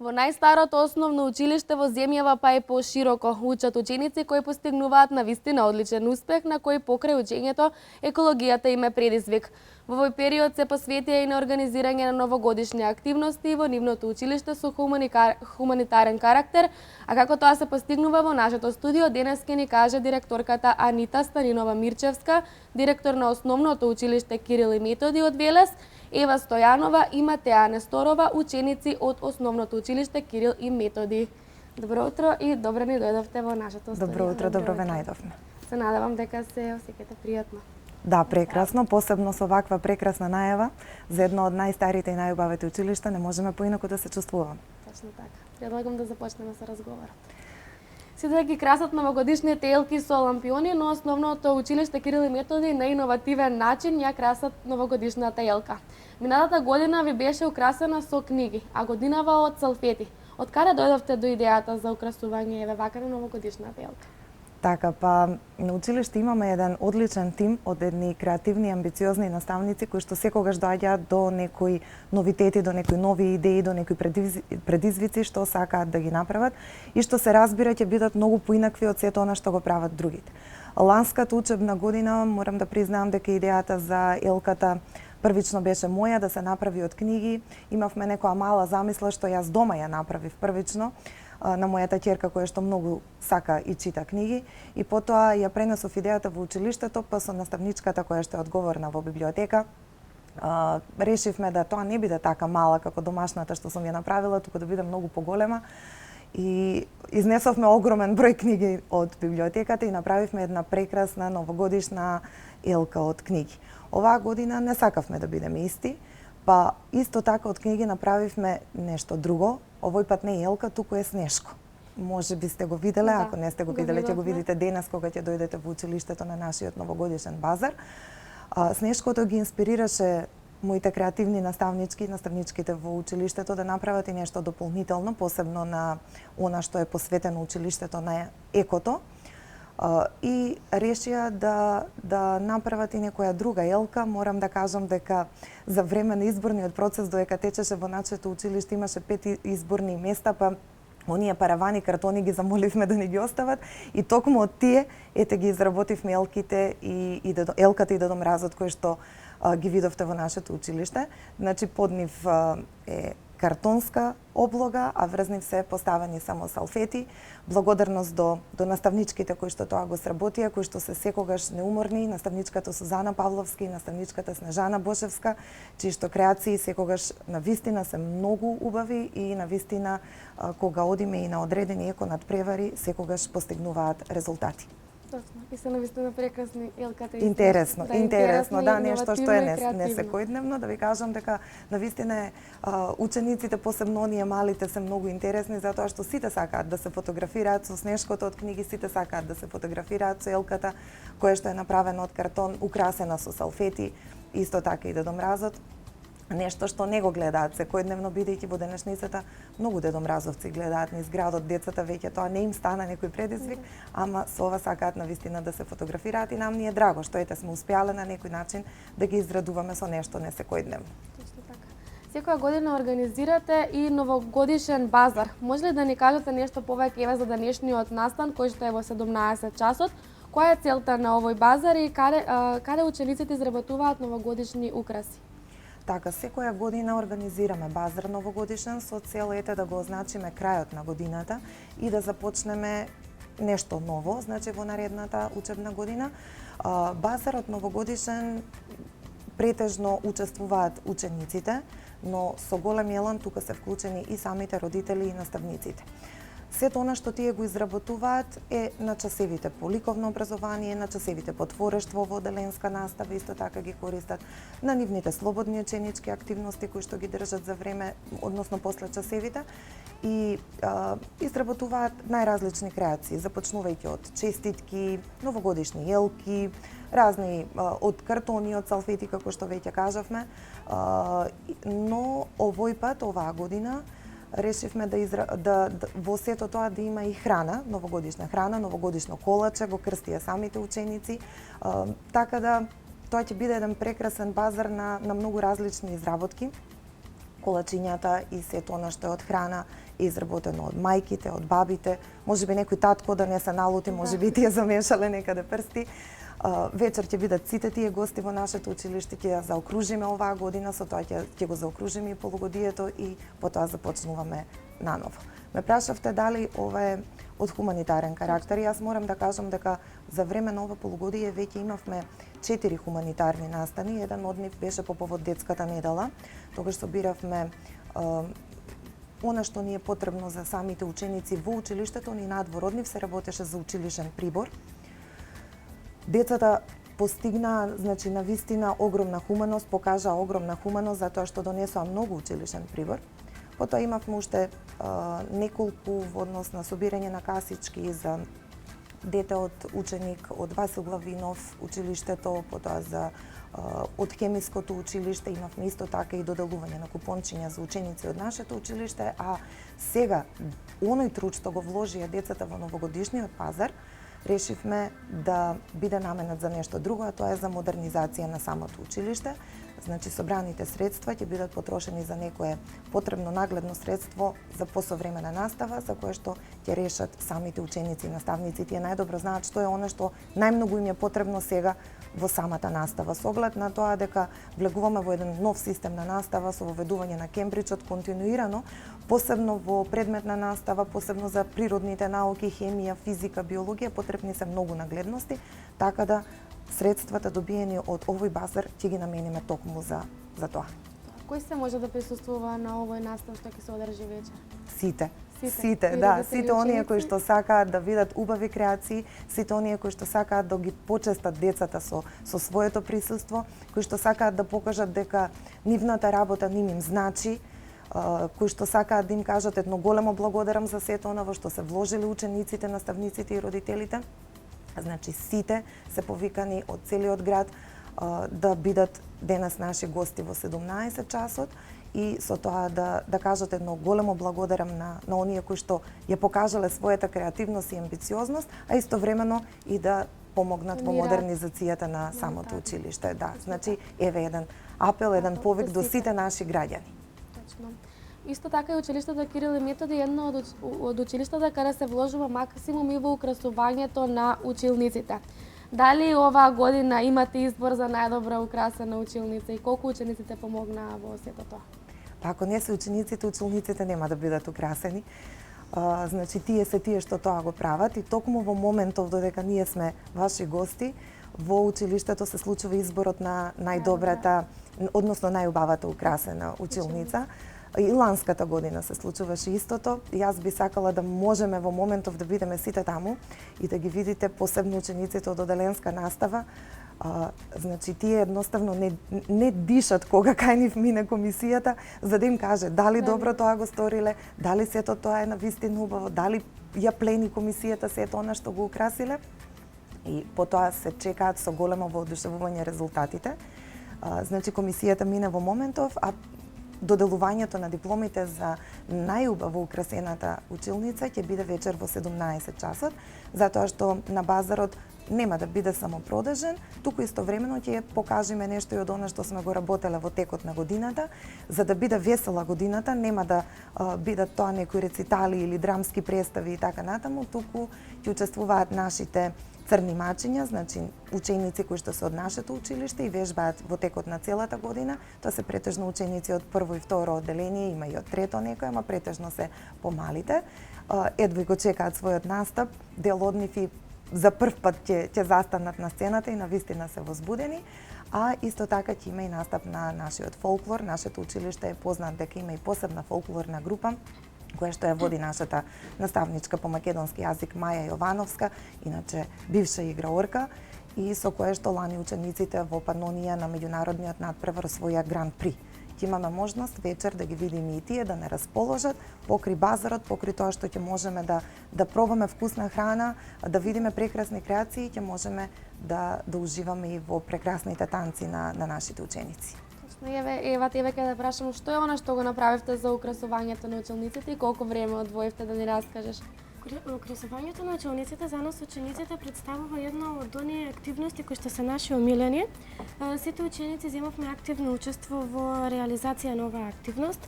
Во најстарото основно училиште во земјава, па и пошироко, учат ученици кои постигнуваат навистина одличен успех, на кој покрај учењето екологијата им е предизвик. Во овој период се посветија и на организирање на новогодишни активности во нивното училиште со хуманитарен карактер, а како тоа се постигнува во нашето студио денес ќе ни каже директорката Анита Станинова-Мирчевска, директор на основното училиште Кирил и Методи од Велес, Ева Стојанова и Матеја Несторова, ученици од основното училиште Кирил и Методи. Добро утро и добро ни дојдовте во нашето студио. Добро утро, добро ве најдовме. Се надевам дека се осеќате пријатно. Да, прекрасно, посебно со ваква прекрасна најава за едно од најстарите и најубавите училишта, не можеме поинаку да се чувствуваме. Точно така. Предлагам да започнеме со разговорот. Сите да ги красат новогодишните елки со лампиони, но основното училиште Кирил и Методи на иновативен начин ја красат новогодишната елка. Минатата година ви беше украсена со книги, а годинава од салфети. Од каде дојдовте до идејата за украсување еве вака на новогодишната елка? Така, па на училиште имаме еден одличен тим од едни креативни, амбициозни наставници кои што секогаш доаѓаат до некои новитети, до некои нови идеи, до некои предизвици што сакаат да ги направат и што се разбира ќе бидат многу поинакви од сето она што го прават другите. Ланската учебна година морам да признаам дека идејата за елката првично беше моја, да се направи од книги. Имавме некоја мала замисла што јас дома ја направив првично на мојата ќерка која што многу сака и чита книги, и потоа ја пренесов идејата во училиштето, па со наставничката која што е одговорна во библиотека решивме да тоа не биде така мала како домашната што сум ја направила, туку да биде многу поголема. И изнесовме огромен број книги од библиотеката и направивме една прекрасна новогодишна елка од книги. Оваа година не сакавме да бидеме исти, па исто така од книги направивме нешто друго. Овој пат не е елка, туку е снешко. Може би сте го виделе, да, ако не сте го виделе, ќе го видите денес кога ќе дојдете во училиштето на нашиот новогодишен базар. Снешкото ги инспирираше моите креативни наставничките во училиштето да направат и нешто дополнително, посебно на она што е посветено училиштето на екото. И решија да направат и некоја друга елка. Морам да кажам дека за време на изборниот процес, додека течеше во нашето училиште, имаше 5 изборни места, па оние паравани картони ги замоливме да не ги остават и токму од тие ги изработивме елките елката и Дедо Мразот кој што ги видовте во нашето училиште. Значи под нив е картонска облога, а врз нив се поставени само салфети. Благодарност до наставничките кои што тоа го сработија, кои што се секогаш неуморни, наставничката Сузана Павловски и наставничката Снежана Бошевска, чии што креации секогаш навистина се многу убави и навистина кога одиме и на одредени еконадпревари, секогаш постигнуваат резултати. Точно. И се навистина прекрасни елката. Интересно, да, нешто што е не секојдневно, да ви кажам дека навистина учениците, посебно оние малите, се многу интересни затоа што сите сакаат да се фотографираат со снешкото од книги, сите сакаат да се фотографираат со елката која што е направена од картон, украсена со салфети, исто така и Дедо Мразот. Нешто што не го гледаат секојдневно, бидејќи во денешницата многу дедомразовци гледаат низ градот, децата веќе тоа не им стана некој предизвик, ама со ова сакаат навистина да се фотографираат и нам ни е драго што сме успеале на некој начин да ги израдуваме со нешто не секојдневно. Точно така. Секоја година организирате и новогодишен базар. Може ли да ни кажете нешто повеќе еве за денешниот настан кој што е во 17 часот? Која е целта на овој базар и каде учениците изработуваат новогодишни украси? Така, секоја година организираме базар новогодишен со цел да го означиме крајот на годината и да започнеме нешто ново, значи во наредната учебна година. Базарот новогодишен претежно учествуваат учениците, но со голем елан тука се вклучени и самите родители и наставниците. Сето она што тие го изработуваат е на часевите по ликовно образование, на часевите по творештво во оделенска настава, исто така ги користат на нивните слободни ученички активности кои што ги држат за време, односно после часевите, и изработуваат најразлични креации, започнувајќи од честитки, новогодишни елки, разни од картони, од салфети, како што веќе кажавме, но овој пат, оваа година, решивме во сето тоа да има и храна, новогодишно колаче, го крстија самите ученици, така да тоа ќе биде еден прекрасен базар на многу различни изработки. Колачињата и сето она што е од храна изработено од мајките, од бабите, можеби некој татко да не се налути, можеби тие замешале некаде прсти. Вечер ќе бидат сите тие гости во нашето училиште, ќе ја заокружиме оваа година, со тоа ќе го заокружиме и полугодието и потоа започнуваме наново. Ме прашавте дали ова е од хуманитарен карактер. Јас морам да кажам дека за време на ова полугодие веќе имавме 4 хуманитарни настани. Еден од нив беше по повод детската недела. Тогаш собиравме она што ни е потребно за самите ученици во училиштето, ни надвор од нив се работеше за училишен прибор. Децата постигнаа, значи, навистина огромна хуманост, покажаа огромна хуманост затоа што донесоа многу училишен прибор. Потоа имавме уште неколку во однос на собирање на касички за дете од ученик од Васил Главинов училиштето, потоа за од хемиското училиште имавме исто така и доделување на купончиња за ученици од нашето училиште, а сега оној труд што го вложија децата во новогодишниот пазар, решивме да биде наменет за нешто друго, а тоа е за модернизација на самото училиште. Значи, собраните средства ќе бидат потрошени за некое потребно нагледно средство за посовремена настава, за кое што ќе решат самите ученици и наставници. Тие најдобро знаат што е она што најмногу им е потребно сега во самата настава. Со оглед на тоа дека влегуваме во еден нов систем на настава со воведување на Кембриџот континуирано, посебно во предметна настава, посебно за природните науки, хемија, физика, биологија, потребни се многу нагледности, така да средствата добиени од овој базар ќе ги намениме токму за тоа. Кој се може да присуствува на овој настав што ќе се одржи вечер? Сите, да, сите оние кои што сакаат да видат убави креации, сите оние кои што сакаат да ги почестат децата со своето присуство, кои што сакаат да покажат дека нивната работа им значи, кои што сакаат да им кажат едно големо благодарам за сето она во што се вложили учениците, наставниците и родителите. Значи, сите се повикани од целиот град да бидат денес наши гости во 17 часот и со тоа да кажат едно големо благодарам на оние кои што ја покажале својата креативност и амбициозност, а истовремено и да помогнат во модернизацијата на самото училиште. Да, значи, еве еден апел, еден повик до сите наши граѓани. Точно. Исто така и училиштето Кирил и Методи е едно од училиштата каде се вложува максимум и во украсувањето на училниците. Дали оваа година имате избор за најдобра украсена училница и колку учениците помогнаа во сето тоа? Па ако не се учениците нема да бидат украсени. Значи тие се тие што тоа го прават и токму во моментов додека ние сме ваши гости, во училиштето се случува изборот на најдобрата, односно најубавата украсена училница. И ланската година се случуваше истото. Јас би сакала да можеме во моментов да бидеме сите таму и да ги видите посебно учениците од оделенска настава. Значи, тие едноставно не дишат кога кај нив мине комисијата, за да им каже дали добро тоа го сториле, дали сето тоа е навистина убаво, дали ја плени комисијата сето она што го украсиле. И потоа се чекаат со големо воодушевување резултатите. Значи, комисијата мине во моментов, а доделувањето на дипломите за најубаво украсената училница ќе биде вечер во 17 часот, затоа што на базарот нема да биде само продажен, туку истовремено ќе покажеме нешто и од она што сме го работеле во текот на годината, за да биде весела годината, нема да бидат тоа некои рецитали или драмски представи и така натаму, туку ќе учествуваат нашите црни мачиња, значи ученици кои што се од нашето училиште и вежбаат во текот на целата година. Тоа се претежно ученици од прво и второ одделение, има и од трето некој, ама претежно се помалите. Едва го чекаат својот настап, дел од нив и за прв пат ќе застанат на сцената и навистина се возбудени, а исто така ќе има и настап на нашиот фолклор. Нашето училиште е познат дека има и посебна фолклорна група која што ја води нашата наставничка по македонски јазик Маја Јовановска, иначе бивша играорка, и со кое што лани учениците во Панонија на меѓународниот надпревар освоја Гран При. Ќе имаме можност вечер да ги видиме и тие, да не расположат покри базарот, покри тоа што ќе можеме да пробаме вкусна храна, да видиме прекрасни креации и ќе можеме да уживаме и во прекрасните танци на нашите ученици. Ева, тебе ќе да прашам, што е она што го направивте за украсувањето на училниците и колку време одвоивте да ни раскажеш? Украсувањето на училниците за нас учениците представува една од оние активности кои што се наши омилени. Сите ученици земавме активно учество во реализација на оваа активност.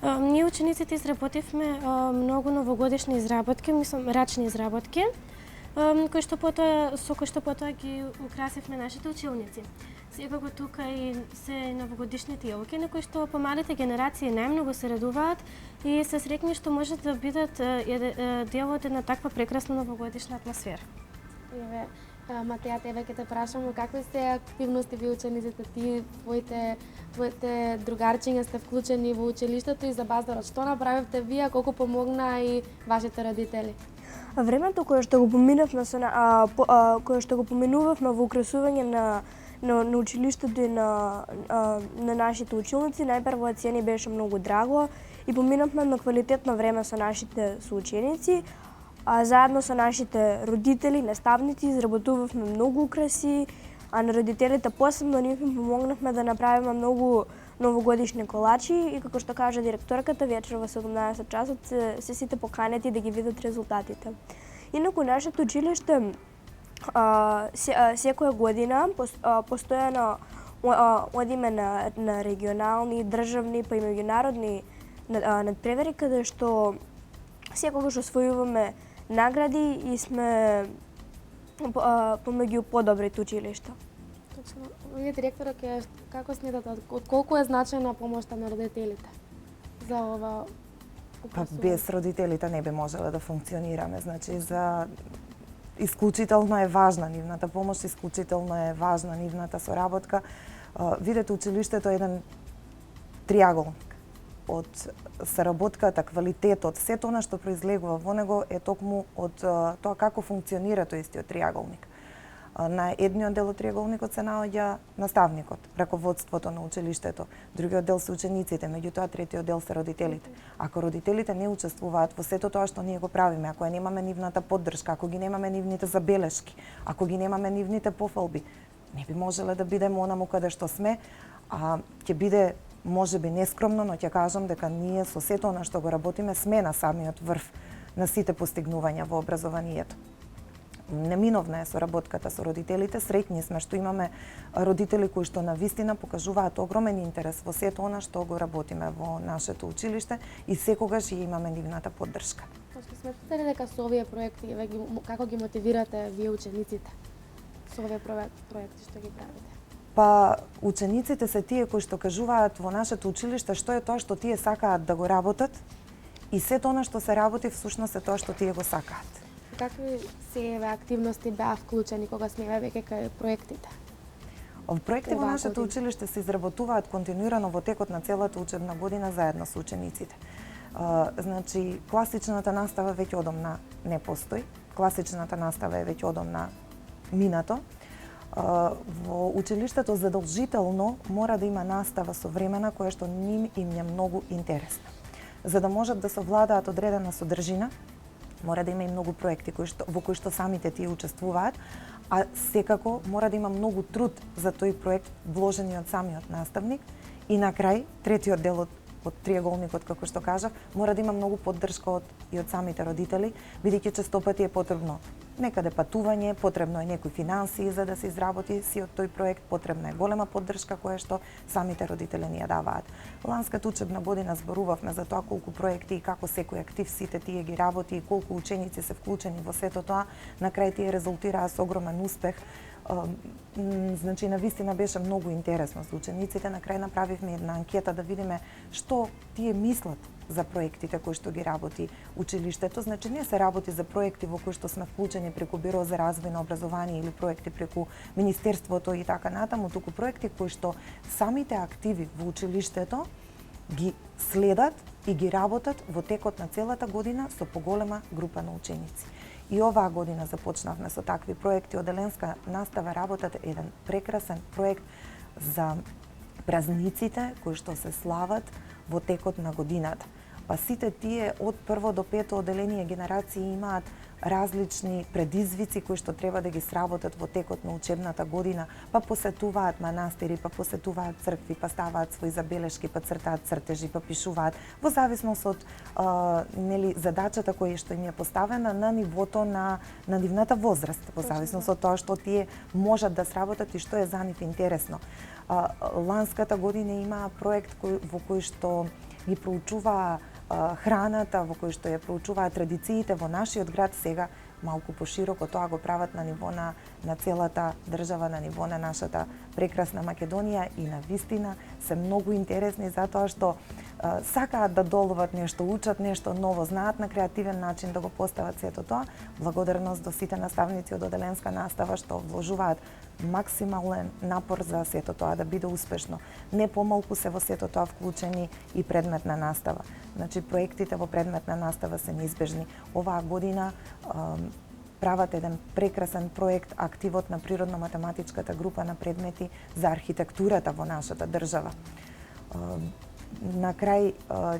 Ние учениците изработивме многу новогодишни изработки, мислам рачни изработки, кои што потоа ги украсивме нашите училници. Секако тука и се новогодишните јолки на кои што помалите генерации најмногу се радуваат и се среќни што можат да бидат дел од една таква прекрасна новогодишна атмосфера. Еве, Матеја, тебе ќе те прашам, какви се активности ви учениците, ти, твоите другарчиња сте вклучени во училиштето и за базарот? Што направивте вие, колку помогна и вашите родители? Времето кое што го поминавме кое што го поминувавме во украсување на училиштето и на нашите училници, најпрво ни беше многу драго и поминавме на квалитетно време со нашите соученици, а заедно со нашите родители, наставници, изработувавме многу украси, а на родителите посебно ние им помогнавме да направиме многу новогодишни колачи и како што кажа директорката, вечер во 17 часот се сите поканети да ги видат резултатите. Инаку нашето училиште секоја година постојано одиме на регионални, државни па и меѓународни надпревари каде што секогаш освојуваме награди и сме помеѓу подобрите училишта. Точно. Вие директора како смятате од колку е значајна помошта на родителите за ова Па без родителите не би можеле да функционираме. Значи исклучително е важна нивната помош, исклучително е важна нивната соработка. Видете, училиштето е еден триаголник од соработката, квалитетот, сето она што произлегува во него е токму од тоа како функционира тој истиот триаголник. На едниот дел од триаголникот се наоѓа наставникот, раководството на училиштето, другиот дел се учениците, меѓутоа третиот дел се родителите. Ако родителите не учествуваат во сето тоа што ние го правиме, ако немаме нивната поддршка, ако ги немаме нивните забелешки, ако ги немаме нивните пофалби, не би можеле да бидеме онаму каде што сме, а ќе биде можеби нескромно, но ќе кажам дека ние со сето она што го работиме сме на самиот врв на сите постигнувања во образованието. Неминовна е соработката со родителите. Среќни сме што имаме родители кои што навистина покажуваат огромен интерес во сето она што го работиме во нашето училиште и секогаш ја имаме нивната поддршка. Точно, сметате ли дека со овие проекти, како ги мотивирате вие учениците со овие проекти што ги правите? Па учениците се тие кои што кажуваат во нашето училиште што е тоа што тие сакаат да го работат и сето она што се работи всушност е тоа што тие го сакаат. Какви се активности беа вклучени кога сме веќе кај проектите? Проекти во нашето училиште се изработуваат континуирано во текот на целата учебна година заедно со учениците. Значи, класичната настава веќе одамна не постои. Класичната настава е веќе одамна минато. Во училиштето задолжително мора да има настава современа која што им е многу интересна. За да можат да совладаат одредена содржина, мора да има и многу проекти во кои што самите тие учествуваат, а секако мора да има многу труд за тој проект вложени од самиот наставник и на крај, третиот дел од триаголникот, како што кажав, мора да има многу поддршка и од самите родители, бидејќи честопати е потребно некаде патување, потребно е некои финансии за да се изработи сиот тој проект, потребна е голема поддршка која што самите родители ни ја даваат. Ланската учебна година зборувавме за тоа колку проекти и како секој актив сите тие ги работи и колку ученици се вклучени во сето тоа, на крај тие резултираа со огромен успех. Значи, навистина беше многу интересно за учениците. На крај направивме една анкета да видиме што тие мислат за проектите кои што ги работи училиштето. Значи, не се работи за проекти во кои што сме вклучени преку Биро за развој на образование или проекти преку Министерството и така натаму, туку проекти кои што самите активи во училиштето ги следат и ги работат во текот на целата година со поголема група на ученици. И оваа година започнавме со такви проекти. Оделенска настава работат еден прекрасен проект за празниците кои што се слават во текот на годината. Па сите тие од прво до пето оделение генерации имаат различни предизвици кои што треба да ги сработат во текот на учебната година, па посетуваат манастири, па посетуваат цркви, па ставаат свои забелешки, па цртаат цртежи, па пишуваат во зависност од задачата која што им е поставена на нивото на нивната возраст, во зависност од тоа што тие можат да сработат и што е за нив интересно. Ланската година имаа проект во кој што ги проучуваа храната, во кој што ја проучуваат традициите во нашиот град, сега малку пошироко тоа го прават на ниво на целата држава, на ниво на нашата прекрасна Македонија и на вистина се многу интересни затоа што сакаат да доловат нешто, учат нешто ново, знаат на креативен начин да го постават сето тоа. Благодарност до сите наставници од оделенска настава што вложуваат максимален напор за сето тоа да биде успешно. Не помалку се во сето тоа вклучени и предметна настава. Значи, проектите во предметна настава се неизбежни. Оваа година прават еден прекрасен проект, активот на природно-математичката група на предмети за архитектурата во нашата држава. На крај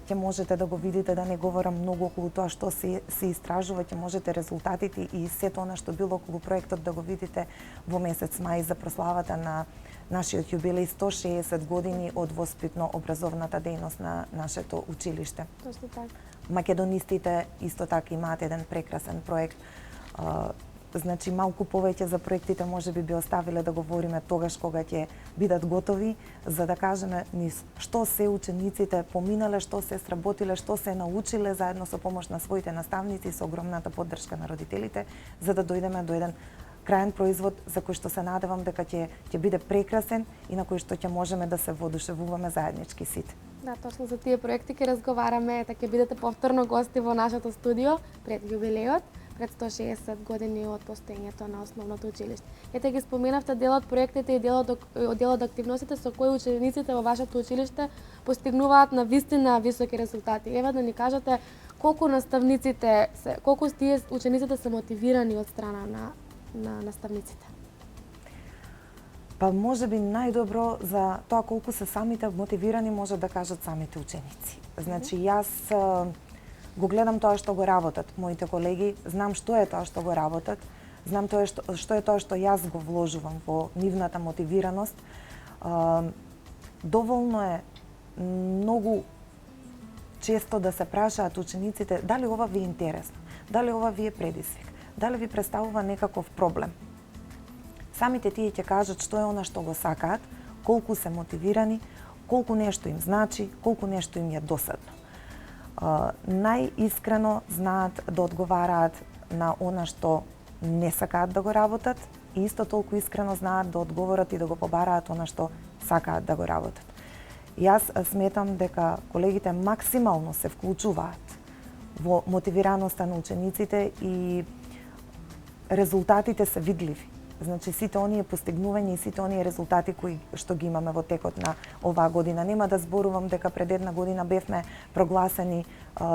ќе можете да го видите, да не говорам многу околу тоа што се истражува, ќе можете резултатите и сето она што било околу проектот да го видите во месец мај за прославата на нашиот јубилеј 160 години од воспитно-образовната дејност на нашето училиште. Точно така. Македонистите исто така имаат еден прекрасен проект. Значи, малку повеќе за проектите може би оставиле да говориме тогаш кога ќе бидат готови, за да кажеме низ што се учениците поминале, што се сработиле, што се научиле заедно со помош на своите наставници и со огромната поддршка на родителите, за да дојдеме до еден краен производ за кој што се надевам дека ќе биде прекрасен и на кој што ќе можеме да се воодушевуваме заеднички сите. Да, точно за тие проекти ќе разговараме, така ќе бидете повторно гости во нашето студио пред јубилејот, пред 160 години од постоењето на основното училиште. Ете ги споменавте дел од проектите и дел од активностите со кои учениците во вашето училиште постигнуваат на вистина високи резултати. Ева да ни кажете колку наставниците колку тие учениците се мотивирани од страна на наставниците. Па може би најдобро за тоа колку се самите мотивирани може да кажат самите ученици. Значи, јас го гледам тоа што го работат моите колеги, знам што е тоа што го работат, знам тоа што е тоа што јас го вложувам во нивната мотивираност. Доволно е многу често да се прашаат учениците дали ова ви е интересно, дали ова ви е предизвик, дали ви представува некаков проблем. Самите тие ќе кажат што е она што го сакаат, колку се мотивирани, колку нешто им значи, колку нешто им е досадно. Најискрено знаат да одговараат на она што не сакаат да го работат и исто толку искрено знаат да одговорат и да го побараат она што сакаат да го работат. Јас сметам дека колегите максимално се вклучуваат во мотивираноста на учениците и резултатите се видливи. Значи, сите оние постигнувања и сите оние резултати кои што ги имаме во текот на оваа година. Нема да зборувам дека пред една година бевме прогласени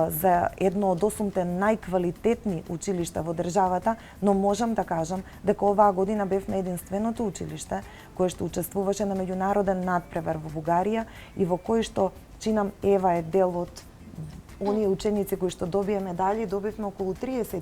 за едно од 8 најквалитетни училишта во државата, но можам да кажам дека оваа година бевме единственото училиште кое што учествуваше на меѓународен надпревар во Бугарија и во кој што чинам Ева е дел од оние ученици кои што добија медали, добивме околу 30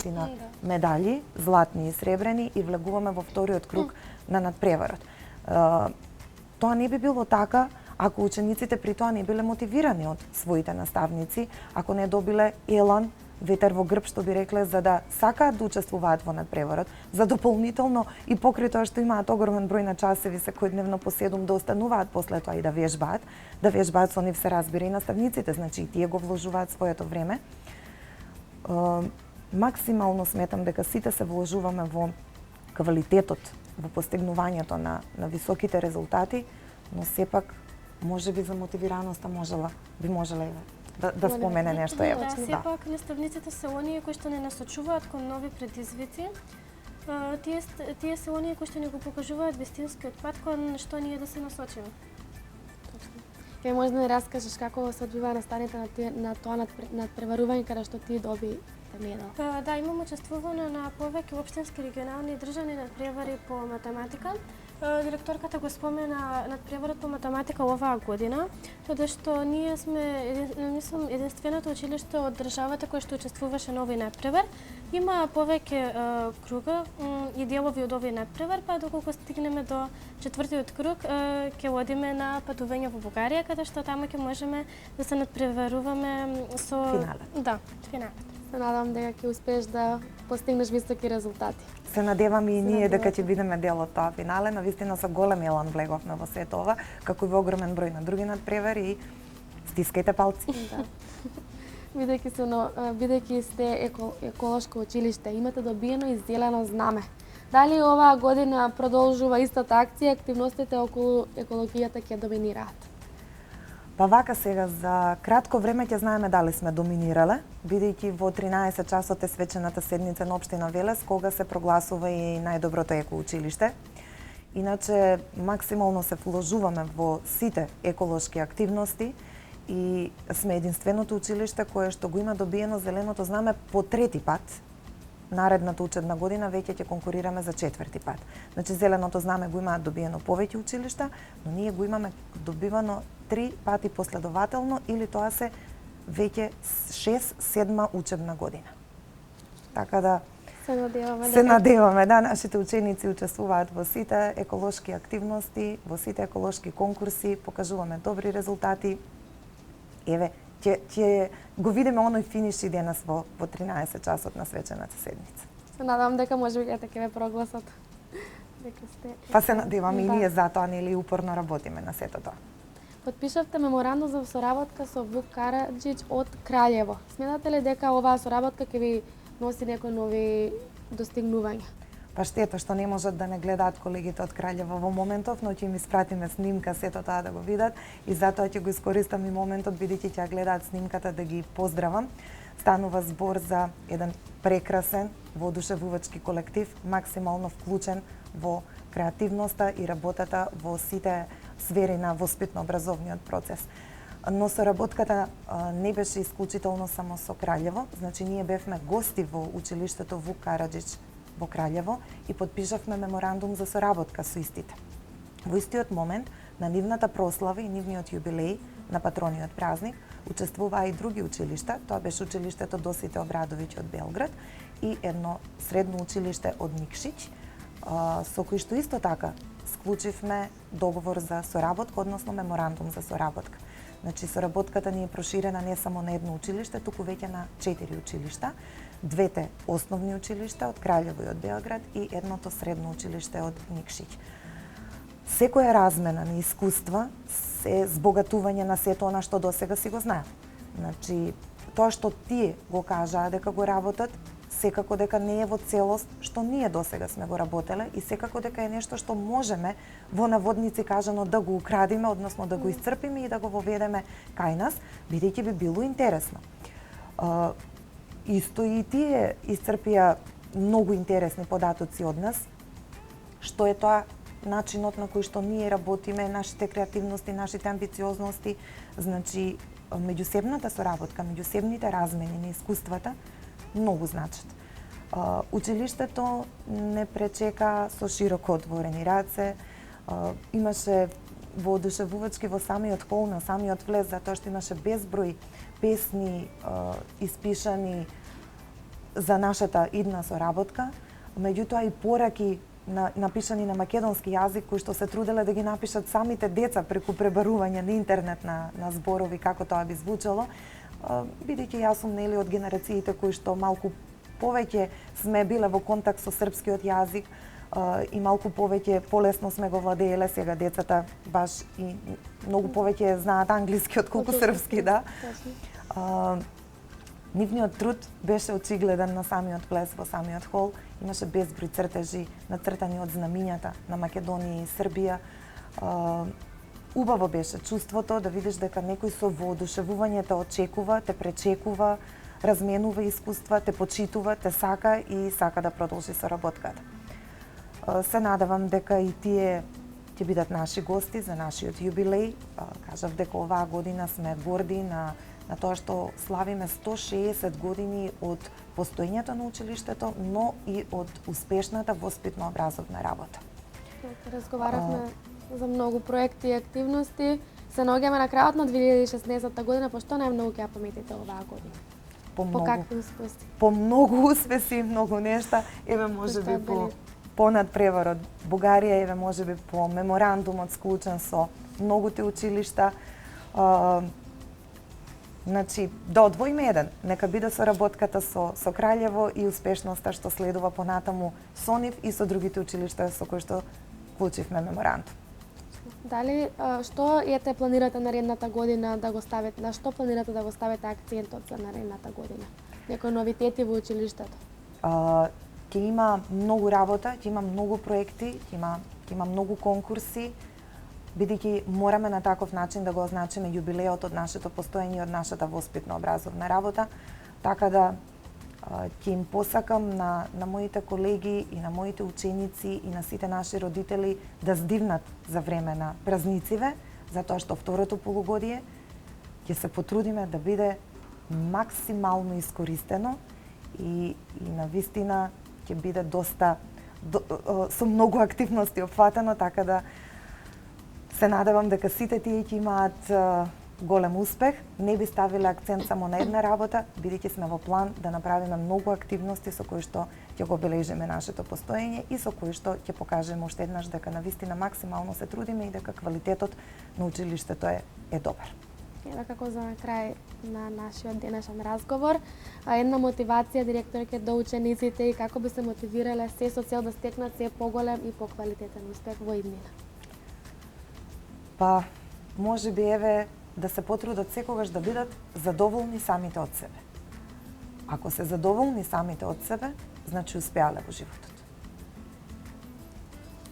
медали, златни и сребрени, и влегуваме во вториот круг на надпреварот. Тоа не би било така ако учениците при тоа не биле мотивирани од своите наставници, ако не добиле елан, ветер во грб, што би рекле, за да сакаат да учествуваат во надпреварот, за дополнително и покрај тоа што имаат огромен број на часови секојдневно по 7 да остануваат после тоа и да вежбаат со нив се разбира и наставниците, значи и тие го вложуваат своето време. Максимално сметам дека сите се вложуваме во квалитетот, во постигнувањето на високите резултати, но сепак можеби за мотивираноста би можела да спомене нешто Ева. Да, сепак наставниците се оние кои што не насочуваат кон нови предизвици. Тие се оние кои што ни го покажуваат вистинскиот пат кон што ние да се насочиме. Точно. Ке може да ни раскажеш како се одвива настаните на тоа надпреварување каде што ти доби медал? Да, имам учествувано на повеќе општински, регионални и државни надпревари по математика. Директорката го спомена надпреварот по математика оваа година, тоа што ние сме единственото училиште од државата кое што учествуваше на овој надпревар. Има повеќе круга и делови од овој надпревар, па доколку стигнеме до четвртиот круг, ќе одиме на патување во Бугарија, каде што таму ќе можеме да се надпреваруваме со финалот. Да, финалот. Се надам дека ќе успееш да постигнеш високи резултати. Се надеваме и ние дека ќе бидеме дел од тоа финале, навистина со голем елан влеговме во сето ова, како и во огромен број на други надпревари и Стискајте палци. Да. Бидејќи сте еколошко училиште, имате добиено и зелено знаме. Дали оваа година продолжува истата акција, активностите околу екологијата ќе доминираат? Па вака сега, за кратко време ќе знаеме дали сме доминирале, бидејќи во 13 часот е свечената седница на општина Велес, кога се прогласува и најдоброто екоучилиште. Иначе, максимално се вложуваме во сите еколошки активности и сме единственото училиште кое што го има добиено зеленото знаме по трети пат. Наредната учебна година веќе ќе конкурираме за четврти пат. Значи, зеленото знаме го имаат добиено повеќе училишта, но ние го имаме добивано 3 пати последователно или тоа се веќе 6-7 учебна година. Така да се надеваме да нашите ученици учествуваат во сите еколошки активности, во сите еколошки конкурси, покажуваме добри резултати. Еве, ќе го видиме оној финиш и денес во 13 часот на свечената седница. Се надевам дека можеби ќе ве прогласат. Дека сте. Па се надеваме и ние затоа, нели, упорно работиме на сето тоа. Подпишавте меморандум за соработка со Вук Караджич од Краљево. Сметате ли дека оваа соработка ќе ви носи некои нови достигнувања? Па штета што не можат да не гледаат колегите од Краљево во моментов, но ќе им испратиме снимка сето тоа да го видат и затоа ќе го искористам и моментот бидејќи ќе гледаат снимката да ги поздравам. Станува збор за еден прекрасен воодушевувачки колектив, максимално вклучен во креативноста и работата во сите сфери на воспитно-образовниот процес. Но соработката не беше исклучително само со Краљево, значи ние бевме гости во училиштето Вук Караджич во Краљево и подпишавме меморандум за соработка со истите. Во истиот момент, на нивната прослава и нивниот јубилеј на патрониот празник, учествуваа и други училишта, тоа беше училиштето Досите Обрадовиќ од Белград и едно средно училиште од Никшиќ, со кој што исто така склучивме договор за соработка, односно меморандум за соработка. Значи, соработката ни е проширена не само на едно училиште, туку веќе на 4 училишта, двете основни училишта од Краљево и од Белград и едното средно училиште од Никшиќ. Секоја размена на искуства се збогатување на сето она што досега си го знаев. Значи, тоа што тие го кажаа дека го работат, секако дека не е во целост што ние досега сме го работеле и секако дека е нешто што можеме во наводници кажано да го украдиме, односно да го исцрпиме и да го воведеме кај нас, бидејќи би било интересно. Исто и тие исцрпија многу интересни податоци од нас, што е тоа начинот на кој што ние работиме, нашите креативности, нашите амбициозности, значи меѓусебната соработка, меѓусебните размени на искуствата многу значат. Училиштето не пречека со широко отворени раце, имаше воодушевувачки во самиот хол, на самиот влез, затоа што имаше безброј песни испишани за нашата идна соработка, меѓутоа и пораки напишани на македонски јазик, кои што се труделе да ги напишат самите деца преку пребарување на интернет на зборови како тоа би звучало, бидејќи јас сум нели од генерациите кои што малку повеќе сме биле во контакт со српскиот јазик и малку повеќе полесно сме го владееле, сега децата баш и многу повеќе знаат англиски отколку српски, да. Нивниот труд беше очигледен на самиот влез во самиот хол, имаше безброј цртежи нацртани од знамињата на Македонија и Србија. Убаво беше чувството да видиш дека некој со воодушевување те очекува, те пречекува, разменува искуства, те почитува, те сака и сака да продолжи соработката. Се надевам дека и тие ќе бидат наши гости за нашиот јубилеј. Кажав дека оваа година сме горди на тоа што славиме 160 години од постоењето на училиштето, но и од успешната воспитно-образовна работа. Разговаравме за многу проекти и активности. Се наоѓаме на крајот на 2016 година, по што најмногу ќе ја паметите оваа година? По какви успеси? По многу успеси, многу нешта. Еве можеби по надпреварот Бугарија, еве можеби по меморандумот склучен со многуте училишта. Значи, да одвоиме еден. Нека биде соработката со Краљево и успешноста што следува понатаму со нив и со другите училишта со кои што вклучивме меморандум. Дали што те планирате наредната година да го ставите, на што планирате да го ставите акцентот за наредната година? Некои новитети во училиштето? Ќе има многу работа, ќе има многу проекти, ќе има многу конкурси, бидејќи мораме на таков начин да го означиме јубилеот од нашето постоење и од нашата воспитно образовна работа, така да ќе им посакам на моите колеги и на моите ученици и на сите наши родители да здивнат за време на празнициве, затоа што второто полугодие ќе се потрудиме да биде максимално искористено и на вистина ќе биде доста со многу активности опфатено, така да се надевам дека сите тие ќе имаат голем успех. Не би ставиле акцент само на една работа, бидејќи сме во план да направиме многу активности со кои што ќе го обележиме нашето постоење и со кои што ќе покажеме уште еднаш дека навистина максимално се трудиме и дека квалитетот на училиштето е добар. Еве како за крај на нашиот денешен разговор, една мотивација директорке до учениците и како би се мотивирале се со цел да стекнат се поголем и поквалитетен успех во иднина? Па, може би еве да се потрудат секогаш да бидат задоволни самите од себе. Ако се задоволни самите од себе, значи успеале во животот.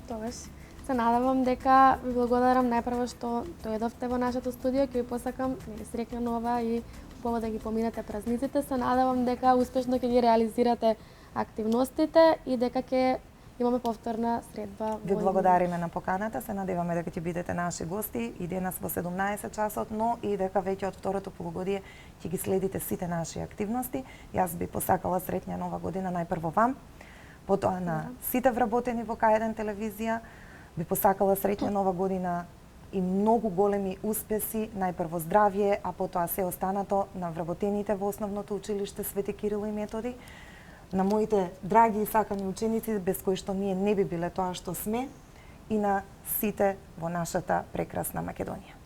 Тогаш се надевам дека ви благодарам најпрво што дојдовте во нашето студио, ќе ви посакам среќна нова и убаво да ги поминете празниците. Се надевам дека успешно ќе ги реализирате активностите и дека ќе имаме повторна средба. Ви благодариме на поканата, се надеваме дека ќе бидете наши гости и денес во 17 часот, но и дека веќе од второто полугодие ќе ги следите сите наши активности. Јас би посакала среќна нова година најпрво вам, потоа на сите вработени во К1 телевизија, би посакала среќна нова година и многу големи успеси, најпрво здравје, а потоа се останато на вработените во основното училиште Свети Кирил и Методи, на моите драги и сакани ученици, без кои што ние не би биле тоа што сме, и на сите во нашата прекрасна Македонија.